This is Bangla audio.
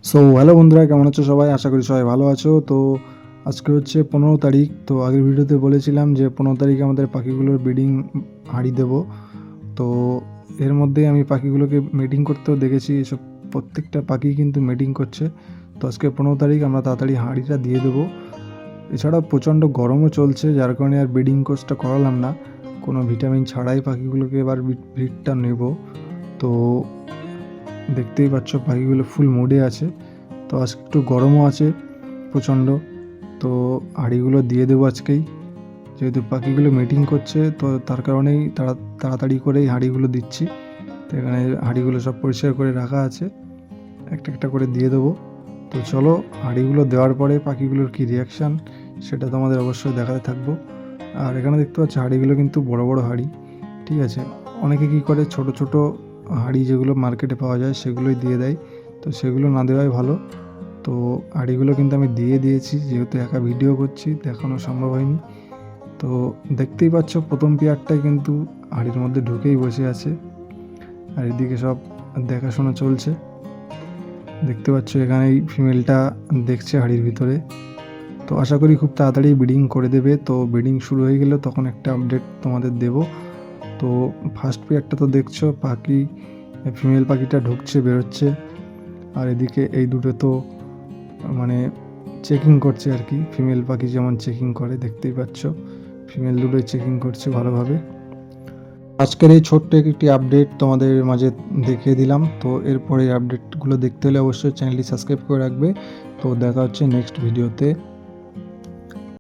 সো হ্যালো বন্ধুরা, কেমন আছো সবাই? আশা করি সবাই ভালো আছো। তো আজকে হচ্ছে 15 তারিখ। তো আগের ভিডিওতে বলেছিলাম যে 15 তারিখে আমাদের পাখিগুলোর ব্রিডিং হাঁড়ি দেবো। তো এর মধ্যে আমি পাখিগুলোকে মিটিং করতেও দেখেছি, এসব প্রত্যেকটা পাখি কিন্তু মিটিং করছে। তো আজকে 15 তারিখ, আমরা তাড়াতাড়ি হাঁড়িটা দিয়ে দেবো। এছাড়াও প্রচণ্ড গরমও চলছে, যার কারণে আর ব্রিডিং কোর্সটা করালাম না। কোনো ভিটামিন ছাড়াই পাখিগুলোকে এবার ব্রিডটা নেব। তো দেখতেই পাচ্ছ পাখিগুলো ফুল মুডে আছে। তো আজকে একটু গরমও আছে প্রচণ্ড। তো হাঁড়িগুলো দিয়ে দেবো আজকেই, যেহেতু পাখিগুলো মিটিং করছে, তো তার কারণেই তাড়াতাড়ি করেই হাঁড়িগুলো দিচ্ছি। তো এখানে হাঁড়িগুলো সব পরিষ্কার করে রাখা আছে, একটা একটা করে দিয়ে দেবো। তো চলো, হাঁড়িগুলো দেওয়ার পরে পাখিগুলোর কী রিয়াকশান সেটা তোমাদের অবশ্যই দেখাতে থাকবো। আর এখানে দেখতে পাচ্ছি হাঁড়িগুলো কিন্তু বড় বড় হাঁড়ি, ঠিক আছে। অনেকে কী করে ছোট ছোট হাঁড়ি যেগুলো মার্কেটে পাওয়া যায় সেগুলোই দিয়ে দেয়, তো সেগুলো না দেওয়াই ভালো। তো হাঁড়িগুলো কিন্তু আমি দিয়ে দিয়েছি, যেহেতু একা ভিডিও করছি দেখানো সম্ভব হয়নি। তো দেখতেই পাচ্ছ প্রথম পেয়ারটাই কিন্তু হাঁড়ির মধ্যে ঢুকেই বসে আছে, আর এদিকে সব দেখাশোনা চলছে। দেখতে পাচ্ছ এখানেই ফিমেলটা দেখছে হাঁড়ির ভিতরে। তো আশা করি খুব তাড়াতাড়ি ব্রিডিং করে দেবে। তো ব্রিডিং শুরু হয়ে গেলে তখন একটা আপডেট তোমাদের দেব। তো ফার্স্ট পেয়ারটা তো দেখছো, পাখি ফিমেল পাখিটা ঢুকছে বেরোচ্ছে, আর এদিকে এই দুটো তো মানে চেকিং করছে আর কি, ফিমেল পাখি যেমন চেকিং করে দেখতেই পাচ্ছ, ফিমেল দুটোই চেকিং করছে ভালোভাবে। আজকের এই ছোট্ট একটি আপডেট তোমাদের মাঝে দেখিয়ে দিলাম। তো এরপরে আপডেটগুলো দেখতে হলে অবশ্যই চ্যানেলটি সাবস্ক্রাইব করে রাখবে। তো দেখা হচ্ছে নেক্সট ভিডিওতে।